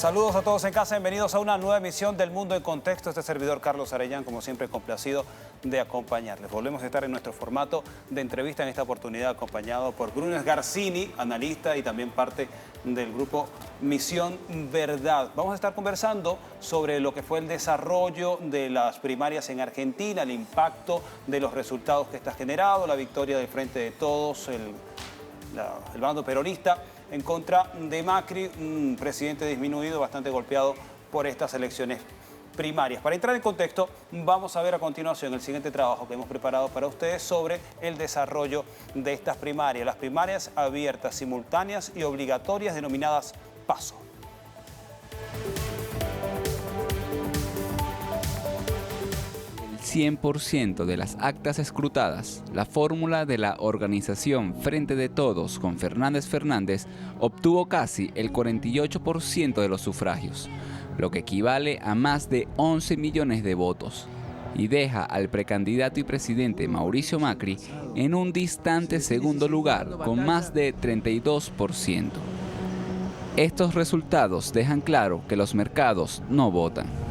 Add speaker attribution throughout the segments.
Speaker 1: Saludos a todos en casa, bienvenidos a una nueva emisión del Mundo en Contexto. Este servidor Carlos Arellán, como siempre, complacido de acompañarles. Volvemos a estar en nuestro formato de entrevista, en esta oportunidad acompañado por Bruno Sgarcini, analista y también parte del grupo Misión Verdad. Vamos a estar conversando sobre lo que fue el desarrollo de las primarias en Argentina, el impacto de los resultados que está generado, la victoria del Frente de Todos, el bando peronista en contra de Macri, un presidente disminuido, bastante golpeado por estas elecciones primarias. Para entrar en contexto, vamos a ver a continuación el siguiente trabajo que hemos preparado para ustedes sobre el desarrollo de estas primarias. Las primarias abiertas, simultáneas y obligatorias denominadas PASO.
Speaker 2: El 100% de las actas escrutadas, la fórmula de la organización Frente de Todos con Fernández Fernández obtuvo casi el 48% de los sufragios, lo que equivale a más de 11 millones de votos, y deja al precandidato y presidente Mauricio Macri en un distante segundo lugar con más de 32%. Estos resultados dejan claro que los mercados no votan.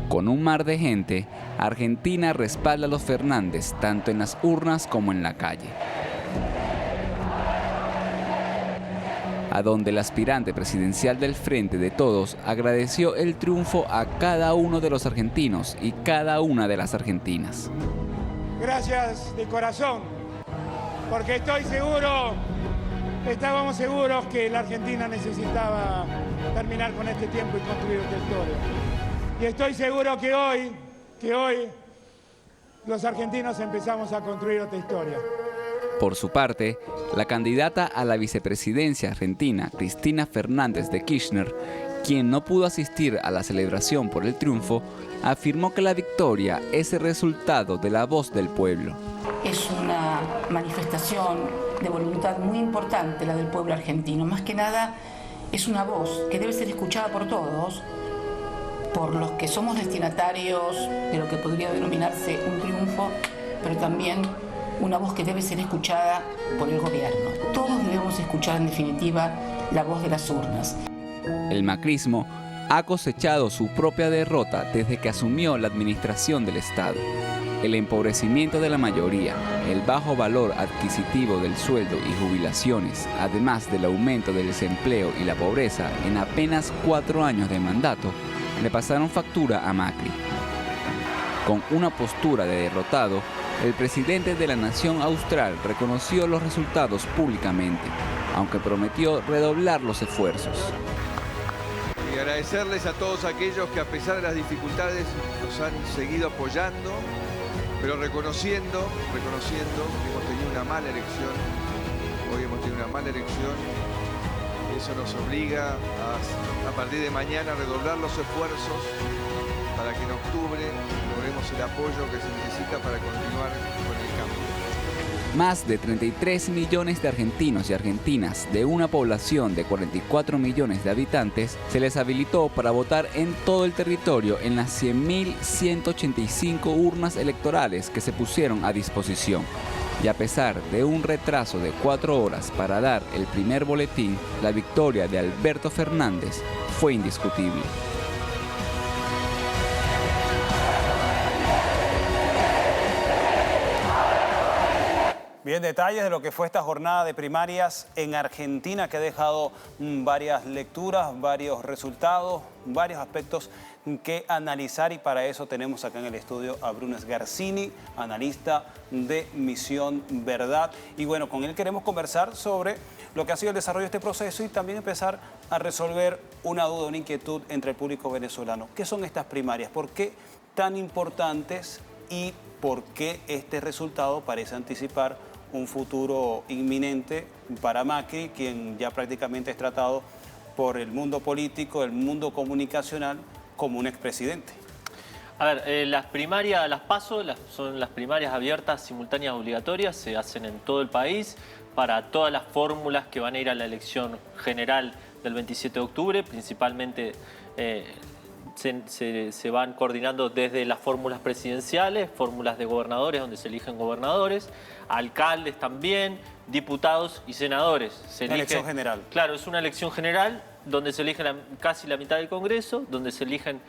Speaker 2: Con un mar de gente, Argentina respalda a los Fernández tanto en las urnas como en la calle. A donde el aspirante presidencial del Frente de Todos agradeció el triunfo a cada uno de los argentinos y cada una de las argentinas.
Speaker 3: Gracias de corazón, porque estábamos seguros que la Argentina necesitaba terminar con este tiempo y construir otra historia. Y estoy seguro que hoy los argentinos empezamos a construir otra historia.
Speaker 2: Por su parte, la candidata a la vicepresidencia argentina, Cristina Fernández de Kirchner, quien no pudo asistir a la celebración por el triunfo, afirmó que la victoria es el resultado de la voz del pueblo.
Speaker 4: Es una manifestación de voluntad muy importante la del pueblo argentino. Más que nada, es una voz que debe ser escuchada por todos, por los que somos destinatarios de lo que podría denominarse un triunfo, pero también una voz que debe ser escuchada por el gobierno. Todos debemos escuchar, en definitiva, la voz de las urnas.
Speaker 2: El macrismo ha cosechado su propia derrota desde que asumió la administración del Estado. El empobrecimiento de la mayoría, el bajo valor adquisitivo del sueldo y jubilaciones, además del aumento del desempleo y la pobreza en apenas 4 años de mandato, le pasaron factura a Macri. Con una postura de derrotado, el presidente de la nación austral reconoció los resultados públicamente, aunque prometió redoblar los esfuerzos.
Speaker 5: Y agradecerles a todos aquellos que a pesar de las dificultades nos han seguido apoyando, pero reconociendo que hemos tenido una mala elección. Hoy hemos tenido una mala elección. Eso nos obliga a partir de mañana a redoblar los esfuerzos para que en octubre logremos el apoyo que se necesita para continuar con el cambio.
Speaker 2: Más de 33 millones de argentinos y argentinas de una población de 44 millones de habitantes se les habilitó para votar en todo el territorio en las 100.185 urnas electorales que se pusieron a disposición. Y a pesar de un retraso de 4 horas para dar el primer boletín, la victoria de Alberto Fernández fue indiscutible.
Speaker 1: Bien, detalles de lo que fue esta jornada de primarias en Argentina, que ha dejado varias lecturas, varios resultados, varios aspectos que analizar, y para eso tenemos acá en el estudio a Bruno Sgarcini, analista de Misión Verdad. Y bueno, con él queremos conversar sobre lo que ha sido el desarrollo de este proceso y también empezar a resolver una duda, una inquietud entre el público venezolano. ¿Qué son estas primarias? ¿Por qué tan importantes y por qué este resultado parece anticipar un futuro inminente para Macri, quien ya prácticamente es tratado por el mundo político, el mundo comunicacional, como un expresidente?
Speaker 6: A ver, las primarias, las PASO, son las primarias abiertas, simultáneas, obligatorias, se hacen en todo el país para todas las fórmulas que van a ir a la elección general del 27 de octubre, principalmente se van coordinando desde las fórmulas presidenciales, fórmulas de gobernadores, donde se eligen gobernadores, alcaldes también, diputados y senadores.
Speaker 1: Una elección general.
Speaker 6: Claro, es una elección general donde se elige casi la mitad del Congreso, donde se eligen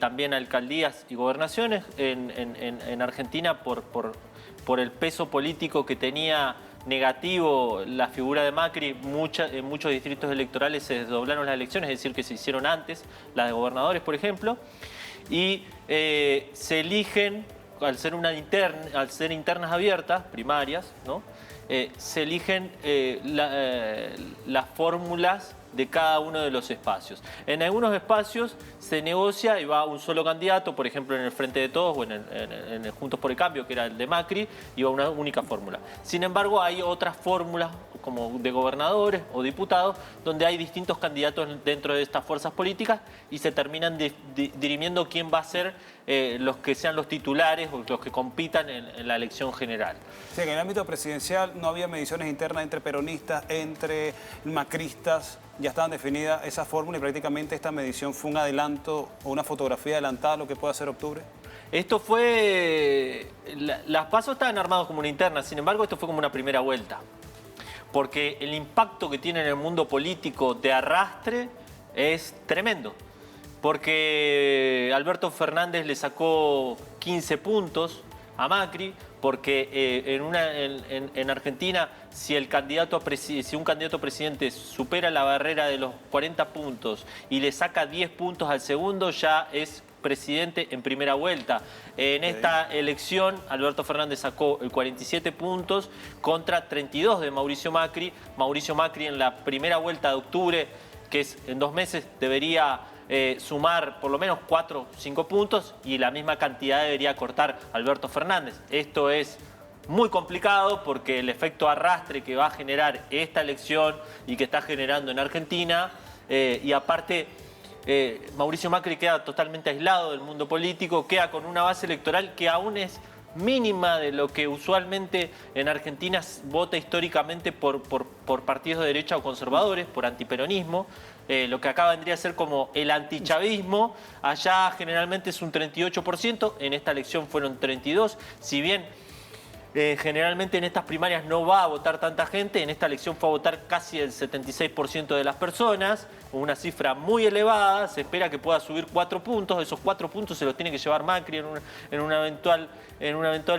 Speaker 6: también alcaldías y gobernaciones en Argentina por el peso político que tenía negativo la figura de Macri. En muchos distritos electorales se desdoblaron las elecciones, es decir, que se hicieron antes, las de gobernadores, por ejemplo, y se eligen, al ser internas abiertas, primarias, ¿no? Se eligen las fórmulas de cada uno de los espacios. En algunos espacios se negocia y va un solo candidato, por ejemplo en el Frente de Todos o en el Juntos por el Cambio, que era el de Macri, y va una única fórmula. Sin embargo, hay otras fórmulas como de gobernadores o diputados, donde hay distintos candidatos dentro de estas fuerzas políticas y se terminan dirimiendo quién va a ser los que sean los titulares o los que compitan en la elección general.
Speaker 1: Sí, en el ámbito presidencial no había mediciones internas entre peronistas, entre macristas, ya estaban definidas esas fórmulas y prácticamente esta medición fue un adelanto o una fotografía adelantada a lo que puede hacer octubre.
Speaker 6: Esto fue... Las pasos estaban armados como una interna, sin embargo esto fue como una primera vuelta. Porque el impacto que tiene en el mundo político de arrastre es tremendo. Porque Alberto Fernández le sacó 15 puntos a Macri, porque en Argentina, si un candidato a presidente supera la barrera de los 40 puntos y le saca 10 puntos al segundo, ya es presidente en primera vuelta. En esta elección, Alberto Fernández sacó 47 puntos contra 32 de Mauricio Macri. Mauricio Macri en la primera vuelta de octubre, que es en 2 meses, debería sumar por lo menos 4 o 5 puntos y la misma cantidad debería cortar Alberto Fernández. Esto es muy complicado porque el efecto arrastre que va a generar esta elección y que está generando en Argentina, y aparte Mauricio Macri queda totalmente aislado del mundo político, queda con una base electoral que aún es mínima de lo que usualmente en Argentina vota históricamente por partidos de derecha o conservadores, por antiperonismo. Lo que acá vendría a ser como el antichavismo, allá generalmente es un 38%, en esta elección fueron 32%, si bien generalmente en estas primarias no va a votar tanta gente, en esta elección fue a votar casi el 76% de las personas, una cifra muy elevada. Se espera que pueda subir 4 puntos, esos 4 puntos se los tiene que llevar Macri en una eventual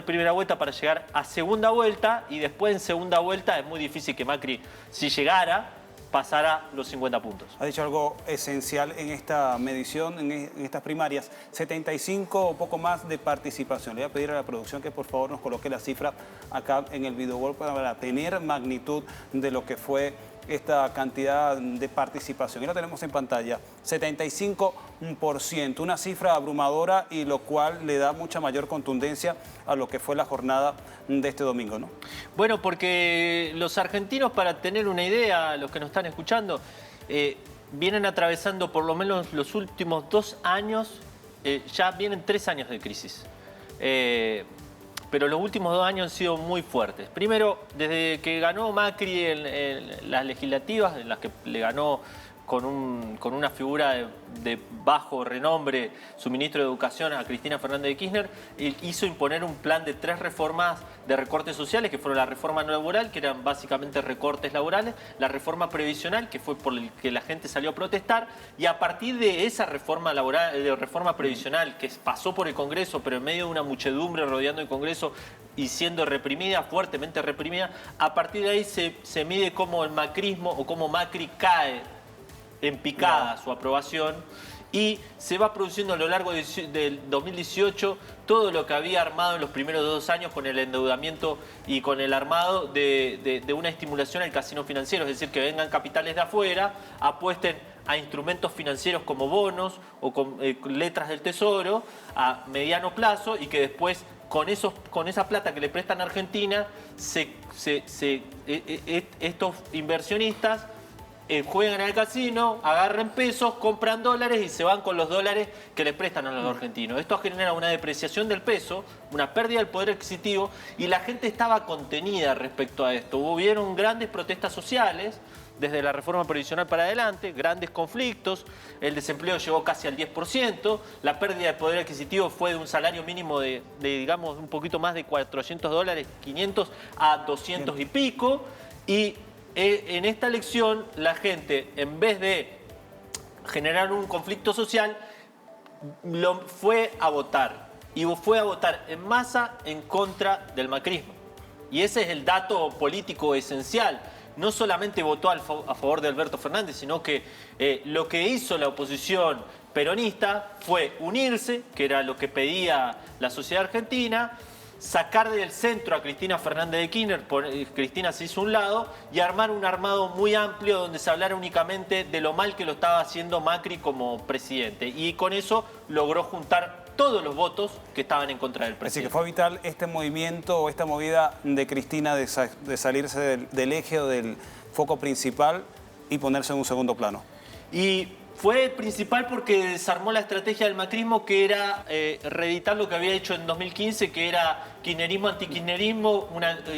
Speaker 6: primera vuelta para llegar a segunda vuelta, y después en segunda vuelta es muy difícil que Macri, si llegara, pasará los 50 puntos.
Speaker 1: Ha dicho algo esencial en esta medición, en estas primarias, 75 o poco más de participación. Le voy a pedir a la producción que por favor nos coloque la cifra acá en el videowall para tener magnitud de lo que fue esta cantidad de participación. Y la tenemos en pantalla, 75%, una cifra abrumadora y lo cual le da mucha mayor contundencia a lo que fue la jornada de este domingo, ¿no?
Speaker 6: Bueno, porque los argentinos, para tener una idea, los que nos están escuchando, vienen atravesando por lo menos los últimos 2 años, ya vienen 3 años de crisis. Pero los últimos 2 años han sido muy fuertes. Primero, desde que ganó Macri en las legislativas, en las que le ganó con una figura de bajo renombre, su ministro de Educación, a Cristina Fernández de Kirchner, hizo imponer un plan de 3 reformas de recortes sociales, que fueron la reforma laboral, que eran básicamente recortes laborales, la reforma previsional, que fue por el que la gente salió a protestar, y a partir de esa reforma laboral, de reforma previsional, que pasó por el Congreso, pero en medio de una muchedumbre rodeando el Congreso y siendo reprimida, fuertemente reprimida, a partir de ahí se mide cómo el macrismo o cómo Macri cae en picada su aprobación, y se va produciendo a lo largo del 2018 todo lo que había armado en los primeros 2 años con el endeudamiento y con el armado de una estimulación al casino financiero, es decir, que vengan capitales de afuera, apuesten a instrumentos financieros como bonos o con letras del Tesoro a mediano plazo, y que después con esa plata que le prestan a Argentina, estos inversionistas juegan al casino, agarran pesos, compran dólares y se van con los dólares que le prestan a los argentinos. Esto genera una depreciación del peso, una pérdida del poder adquisitivo, y la gente estaba contenida respecto a esto. Hubieron grandes protestas sociales desde la reforma previsional para adelante, grandes conflictos, el desempleo llegó casi al 10%, la pérdida de poder adquisitivo fue de un salario mínimo de digamos, un poquito más de $400, 500 a 200 y pico, y en esta elección la gente, en vez de generar un conflicto social, fue a votar. Y fue a votar en masa en contra del macrismo. Y ese es el dato político esencial. No solamente votó a favor de Alberto Fernández, sino que lo que hizo la oposición peronista fue unirse, que era lo que pedía la sociedad argentina, sacar del centro a Cristina Fernández de Kirchner, Cristina se hizo a un lado, y armar un armado muy amplio donde se hablara únicamente de lo mal que lo estaba haciendo Macri como presidente. Y con eso logró juntar todos los votos que estaban en contra del presidente.
Speaker 1: Así que fue vital este movimiento o esta movida de Cristina de salirse del eje o del foco principal y ponerse en un segundo plano.
Speaker 6: Y fue principal porque desarmó la estrategia del macrismo, que era reeditar lo que había hecho en 2015, que era kirchnerismo, antikirchnerismo,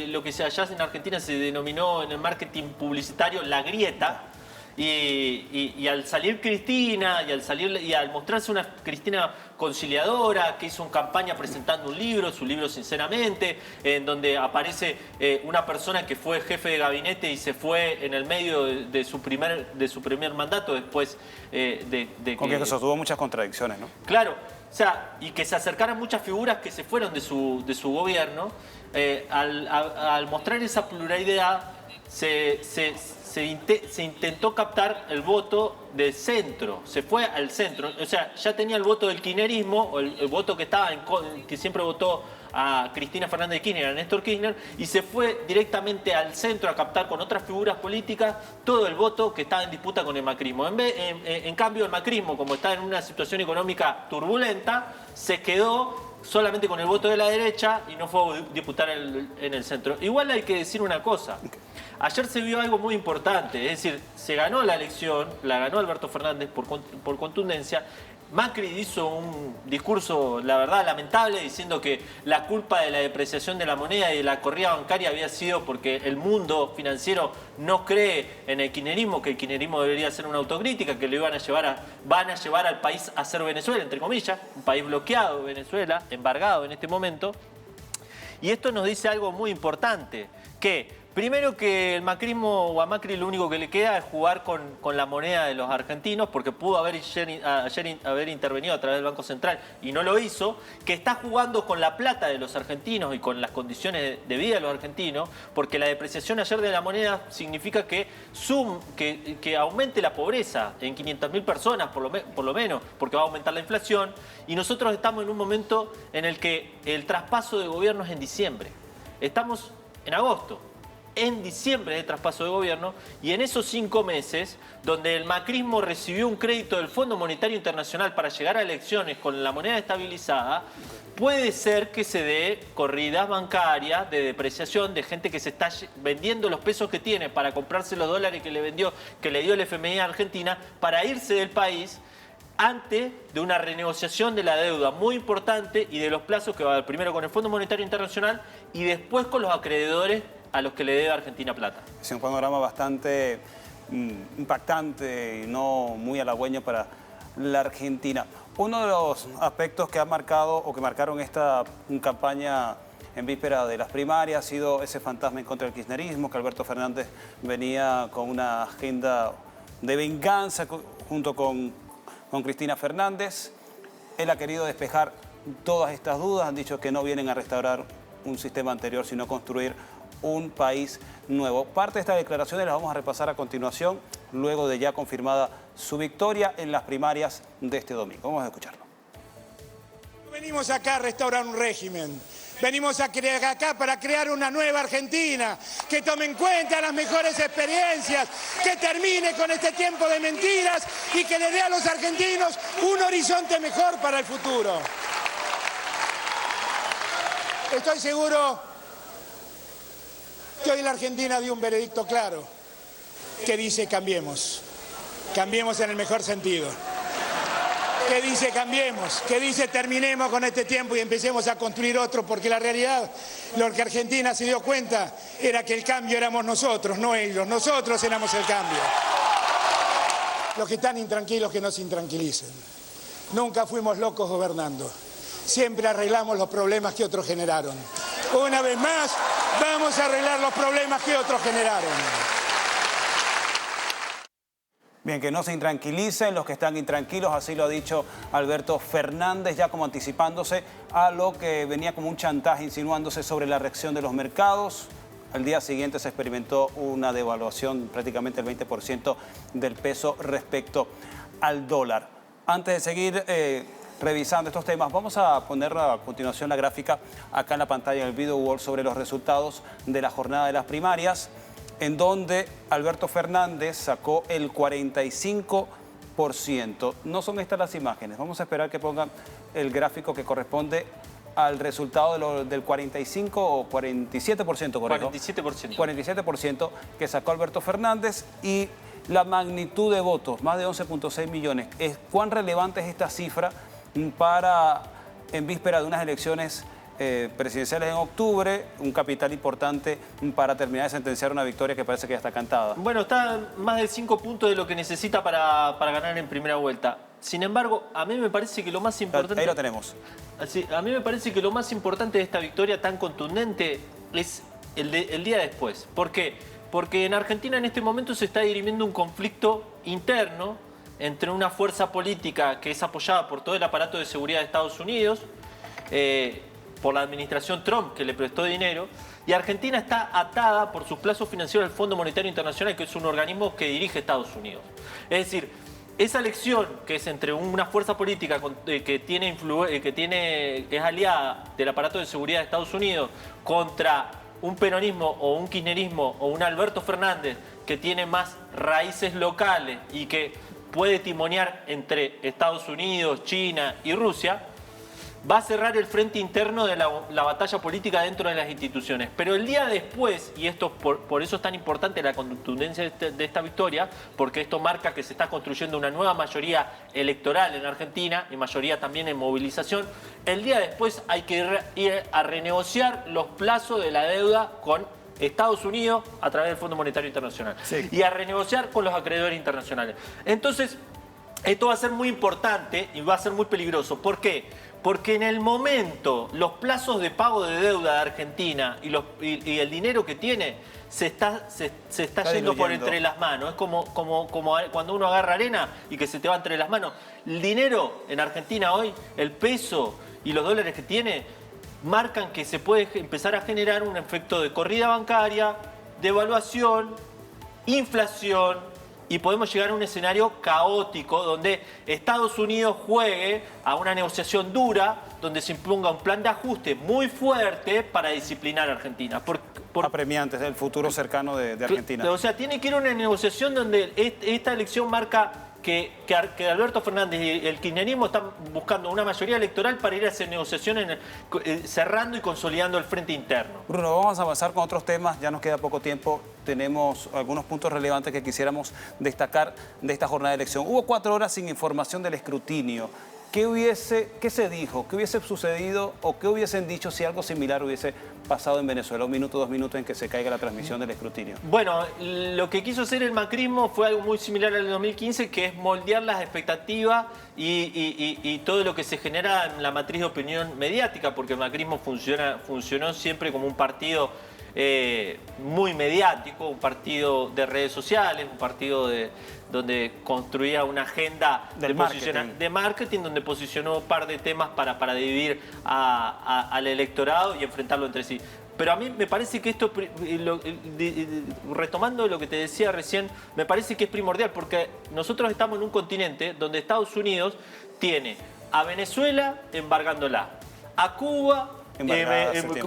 Speaker 6: lo que allá en Argentina se denominó en el marketing publicitario la grieta. Y al salir Cristina y al mostrarse una Cristina conciliadora, que hizo una campaña presentando un libro, su libro Sinceramente, en donde aparece una persona que fue jefe de gabinete y se fue en el medio de su primer mandato después de
Speaker 1: Con que eso tuvo muchas contradicciones, ¿no?
Speaker 6: Claro, o sea, y que se acercaran muchas figuras que se fueron de su gobierno, al mostrar esa pluralidad se intentó captar el voto del centro, se fue al centro, o sea, ya tenía el voto del kirchnerismo, o el voto que que siempre votó a Cristina Fernández de Kirchner, a Néstor Kirchner, y se fue directamente al centro a captar con otras figuras políticas todo el voto que estaba en disputa con el macrismo. En cambio, el macrismo, como está en una situación económica turbulenta, se quedó solamente con el voto de la derecha y no fue a disputar en el centro. Igual hay que decir una cosa. Ayer se vio algo muy importante, es decir, se ganó la elección, la ganó Alberto Fernández por contundencia. Macri hizo un discurso, la verdad, lamentable, diciendo que la culpa de la depreciación de la moneda y de la corrida bancaria había sido porque el mundo financiero no cree en el kirchnerismo, que el kirchnerismo debería hacer una autocrítica, que lo van a llevar al país a ser Venezuela, entre comillas, un país bloqueado, Venezuela, embargado en este momento. Y esto nos dice algo muy importante, que primero que el macrismo o a Macri lo único que le queda es jugar con la moneda de los argentinos, porque pudo haber intervenido a través del Banco Central y no lo hizo, que está jugando con la plata de los argentinos y con las condiciones de vida de los argentinos, porque la depreciación ayer de la moneda significa que aumente la pobreza en 500.000 personas por lo menos, porque va a aumentar la inflación, y nosotros estamos en un momento en el que el traspaso de gobierno es en diciembre. Estamos en agosto. En diciembre de traspaso de gobierno, y en esos 5 meses, donde el macrismo recibió un crédito del Fondo Monetario Internacional para llegar a elecciones con la moneda estabilizada, puede ser que se dé corridas bancarias de depreciación de gente que se está vendiendo los pesos que tiene para comprarse los dólares que le dio el FMI a Argentina para irse del país, antes de una renegociación de la deuda muy importante y de los plazos que va a haber primero con el Fondo Monetario Internacional y después con los acreedores a los que le debe Argentina plata. Es
Speaker 1: un panorama bastante impactante y no muy halagüeño para la Argentina. Uno de los aspectos que ha marcado o que marcaron esta campaña en víspera de las primarias ha sido ese fantasma en contra del kirchnerismo, que Alberto Fernández venía con una agenda de venganza junto con Cristina Fernández. Él ha querido despejar todas estas dudas, han dicho que no vienen a restaurar un sistema anterior, sino construir un país nuevo. Parte de estas declaraciones las vamos a repasar a continuación, luego de ya confirmada su victoria en las primarias de este domingo. Vamos a escucharlo.
Speaker 3: Venimos acá a restaurar un régimen. Venimos acá para crear una nueva Argentina, que tome en cuenta las mejores experiencias, que termine con este tiempo de mentiras y que le dé a los argentinos un horizonte mejor para el futuro. Estoy seguro que hoy la Argentina dio un veredicto claro, que dice cambiemos. Cambiemos en el mejor sentido. Que dice cambiemos, que dice terminemos con este tiempo y empecemos a construir otro, porque la realidad, lo que Argentina se dio cuenta, era que el cambio éramos nosotros, no ellos. Nosotros éramos el cambio. Los que están intranquilos, que no se intranquilicen. Nunca fuimos locos gobernando. Siempre arreglamos los problemas que otros generaron. Una vez más, vamos a arreglar los problemas que otros generaron.
Speaker 1: Bien, que no se intranquilicen los que están intranquilos, así lo ha dicho Alberto Fernández, ya como anticipándose a lo que venía como un chantaje, insinuándose sobre la reacción de los mercados. Al día siguiente se experimentó una devaluación prácticamente del 20% del peso respecto al dólar. Antes de seguir revisando estos temas, vamos a poner a continuación la gráfica acá en la pantalla del video wall sobre los resultados de la jornada de las primarias, en donde Alberto Fernández sacó el 45%. No son estas las imágenes, vamos a esperar que pongan el gráfico que corresponde al resultado del 45 o 47%, ¿correcto?
Speaker 6: 47%.
Speaker 1: 47% que sacó Alberto Fernández y la magnitud de votos, más de 11.6 millones. ¿Cuán relevante es esta cifra en víspera de unas elecciones presidenciales en octubre, un capital importante para terminar de sentenciar una victoria que parece que ya está cantada?
Speaker 6: Bueno, está más de 5 puntos de lo que necesita para ganar en primera vuelta. Sin embargo, a mí me parece que lo más importante...
Speaker 1: Ahí lo tenemos.
Speaker 6: A mí me parece que lo más importante de esta victoria tan contundente es el día después. ¿Por qué? Porque en Argentina en este momento se está dirimiendo un conflicto interno entre una fuerza política que es apoyada por todo el aparato de seguridad de Estados Unidos, por la administración Trump, que le prestó dinero, y Argentina está atada por sus plazos financieros al Fondo Monetario Internacional, que es un organismo que dirige Estados Unidos. Es decir, esa elección que es entre una fuerza política que es aliada del aparato de seguridad de Estados Unidos contra un peronismo o un kirchnerismo o un Alberto Fernández que tiene más raíces locales y que puede timonear entre Estados Unidos, China y Rusia, va a cerrar el frente interno de la batalla política dentro de las instituciones. Pero el día después, y esto por eso es tan importante la contundencia de esta victoria, porque esto marca que se está construyendo una nueva mayoría electoral en Argentina y mayoría también en movilización, el día después hay que ir a renegociar los plazos de la deuda con Estados Unidos a través del Fondo Monetario Internacional. Sí. Y a renegociar con los acreedores internacionales. Entonces, esto va a ser muy importante y va a ser muy peligroso. ¿Por qué? Porque en el momento los plazos de pago de deuda de Argentina y el dinero que tiene se está yendo por entre las manos. Es como cuando uno agarra arena y que se te va entre las manos. El dinero en Argentina hoy, el peso y los dólares que tiene, marcan que se puede empezar a generar un efecto de corrida bancaria, devaluación, inflación, y podemos llegar a un escenario caótico donde Estados Unidos juegue a una negociación dura, donde se imponga un plan de ajuste muy fuerte para disciplinar a Argentina.
Speaker 1: Apremiantes del futuro cercano de Argentina.
Speaker 6: O sea, tiene que ir a una negociación donde esta elección marca que Alberto Fernández y el kirchnerismo están buscando una mayoría electoral para ir a hacer negociaciones cerrando y consolidando el frente interno.
Speaker 1: Bruno, vamos a avanzar con otros temas, ya nos queda poco tiempo, tenemos algunos puntos relevantes que quisiéramos destacar de esta jornada de elección. Hubo 4 horas sin información del escrutinio. ¿Qué se dijo? ¿Qué hubiese sucedido o qué hubiesen dicho si algo similar hubiese pasado en Venezuela? 1 minuto, 2 minutos en que se caiga la transmisión del escrutinio.
Speaker 6: Bueno, lo que quiso hacer el macrismo fue algo muy similar al 2015, que es moldear las expectativas y todo lo que se genera en la matriz de opinión mediática, porque el macrismo funcionó siempre como un partido muy mediático, un partido de redes sociales, un partido donde construía una agenda de marketing, donde posicionó un par de temas para dividir al electorado y enfrentarlo entre sí. Pero a mí me parece que esto, retomando lo que te decía recién, me parece que es primordial, porque nosotros estamos en un continente donde Estados Unidos tiene a Venezuela embargándola, a Cuba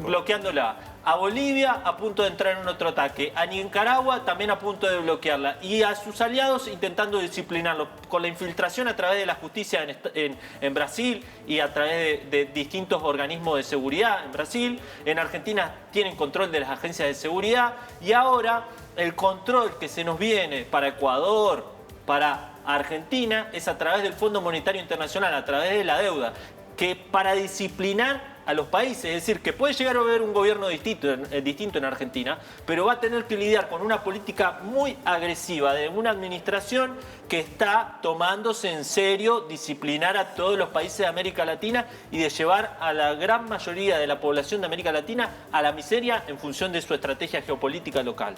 Speaker 6: bloqueándola, a Bolivia a punto de entrar en otro ataque, a Nicaragua también a punto de bloquearla y a sus aliados intentando disciplinarlos con la infiltración a través de la justicia en Brasil y a través de distintos organismos de seguridad en Brasil. En Argentina tienen control de las agencias de seguridad y ahora el control que se nos viene para Ecuador, para Argentina, es a través del Fondo Monetario Internacional, a través de la deuda, que para disciplinar a los países, es decir, que puede llegar a haber un gobierno distinto en Argentina, pero va a tener que lidiar con una política muy agresiva de una administración que está tomándose en serio disciplinar a todos los países de América Latina y de llevar a la gran mayoría de la población de América Latina a la miseria en función de su estrategia geopolítica local.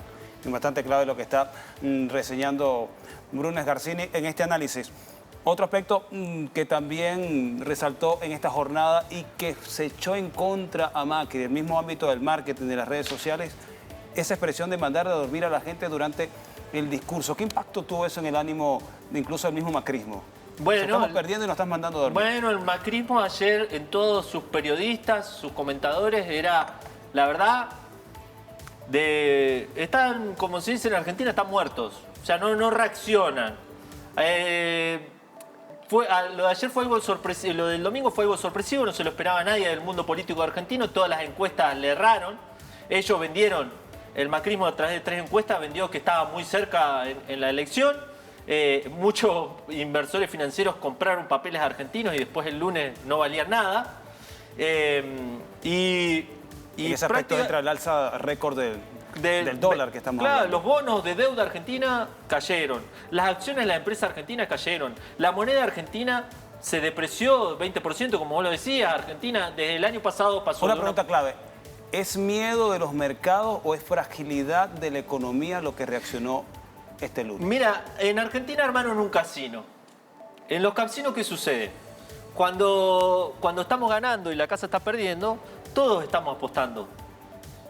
Speaker 1: bastante clave lo que está reseñando Brunes Garcini en este análisis. Otro aspecto que también resaltó en esta jornada y que se echó en contra a Macri, el mismo ámbito del marketing, de las redes sociales, esa expresión de mandar a dormir a la gente durante el discurso. ¿Qué impacto tuvo eso en el ánimo de incluso del mismo macrismo?
Speaker 6: Bueno,
Speaker 1: estamos perdiendo y nos están mandando a dormir.
Speaker 6: Bueno, el macrismo ayer en todos sus periodistas, sus comentadores, era, la verdad, están, como se dice en Argentina, están muertos. O sea, no reaccionan. Lo de ayer fue algo sorpresivo, lo del domingo fue algo sorpresivo, no se lo esperaba a nadie del mundo político argentino, todas las encuestas le erraron. Ellos vendieron, el macrismo a través de 3 encuestas vendió que estaba muy cerca en la elección. Muchos inversores financieros compraron papeles argentinos y después el lunes no valían nada.
Speaker 1: Y ese aspecto entra el alza récord del dólar que estamos hablando.
Speaker 6: Los bonos de deuda argentina cayeron. Las acciones de la empresa argentina cayeron. La moneda argentina se depreció 20%, como vos lo decías. Argentina desde el año pasado pasó...
Speaker 1: Una pregunta clave. ¿Es miedo de los mercados o es fragilidad de la economía lo que reaccionó este lunes?
Speaker 6: Mira, en Argentina armaron un casino. En los casinos, ¿qué sucede? Cuando estamos ganando y la casa está perdiendo, todos estamos apostando.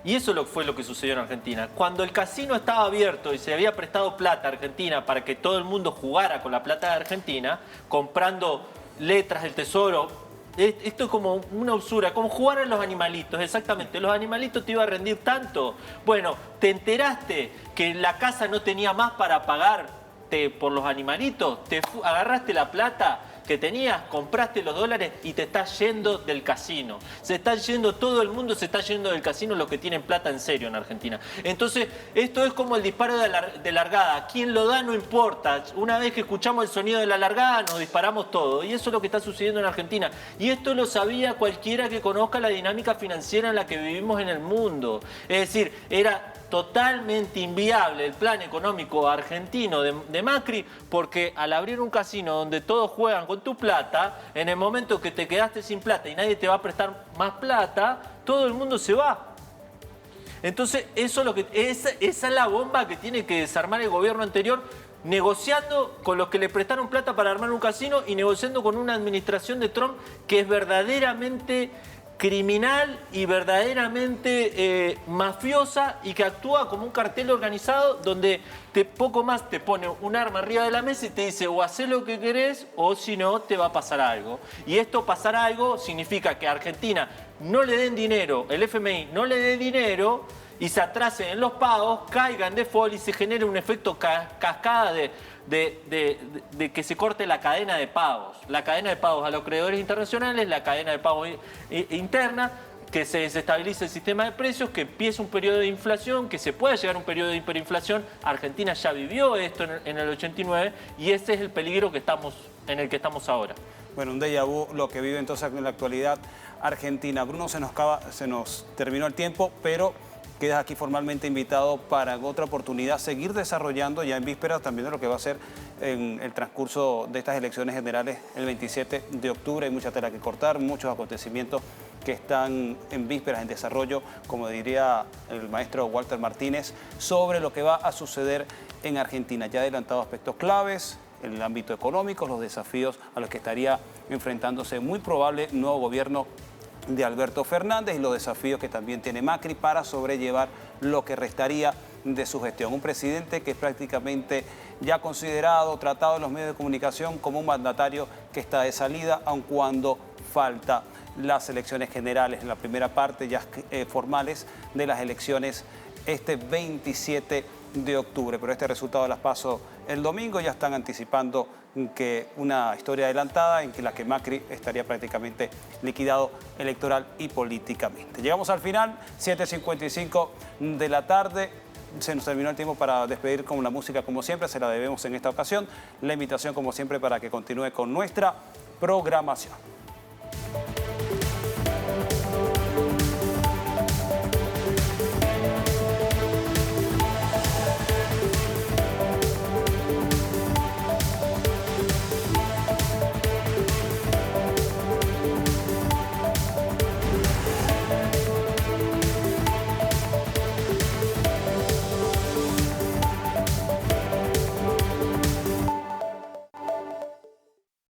Speaker 6: Y eso fue lo que sucedió en Argentina. Cuando el casino estaba abierto y se había prestado plata a Argentina para que todo el mundo jugara con la plata de Argentina, comprando letras del tesoro, esto es como una usura, como jugar a los animalitos, exactamente. Los animalitos te iban a rendir tanto. Bueno, te enteraste que la casa no tenía más para pagarte por los animalitos, agarraste la plata que tenías, compraste los dólares y te estás yendo del casino. Se están yendo, todo el mundo se está yendo del casino, los que tienen plata en serio en Argentina. Entonces, esto es como el disparo de largada. Quien lo da no importa. Una vez que escuchamos el sonido de la largada, nos disparamos todo. Y eso es lo que está sucediendo en Argentina. Y esto lo sabía cualquiera que conozca la dinámica financiera en la que vivimos en el mundo. Es decir, era totalmente inviable el plan económico argentino de Macri, porque al abrir un casino donde todos juegan con tu plata, en el momento que te quedaste sin plata y nadie te va a prestar más plata, todo el mundo se va. Entonces, esa es la bomba que tiene que desarmar el gobierno anterior, negociando con los que le prestaron plata para armar un casino y negociando con una administración de Trump que es verdaderamente criminal y verdaderamente mafiosa y que actúa como un cartel organizado donde poco más te pone un arma arriba de la mesa y te dice o hacés lo que querés o si no te va a pasar algo. Y esto pasar algo significa que a Argentina no le den dinero, el FMI no le dé dinero y se atrasen en los pagos, caigan de default y se genere un efecto cascada de que se corte la cadena de pagos. La cadena de pagos a los acreedores internacionales, la cadena de pagos interna, que se desestabilice el sistema de precios, que empiece un periodo de inflación, que se pueda llegar a un periodo de hiperinflación. Argentina ya vivió esto en el 89 y ese es el peligro en el que estamos ahora.
Speaker 1: Bueno, un déjà vu lo que vive entonces en la actualidad Argentina. Bruno, se nos terminó el tiempo, pero quedas aquí formalmente invitado para en otra oportunidad seguir desarrollando ya en vísperas también de lo que va a ser en el transcurso de estas elecciones generales el 27 de octubre. Hay mucha tela que cortar, muchos acontecimientos que están en vísperas, en desarrollo, como diría el maestro Walter Martínez, sobre lo que va a suceder en Argentina. Ya ha adelantado aspectos claves en el ámbito económico, los desafíos a los que estaría enfrentándose muy probable nuevo gobierno de Alberto Fernández y los desafíos que también tiene Macri para sobrellevar lo que restaría de su gestión. Un presidente que es prácticamente ya considerado, tratado en los medios de comunicación como un mandatario que está de salida, aun cuando falta las elecciones generales en la primera parte ya formales de las elecciones este 27 de octubre. Pero este resultado de las PASO el domingo ya están anticipando que una historia adelantada en la que Macri estaría prácticamente liquidado electoral y políticamente. Llegamos al final, 7:55 de la tarde. Se nos terminó el tiempo para despedir con la música como siempre, se la debemos en esta ocasión. La invitación como siempre para que continúe con nuestra programación.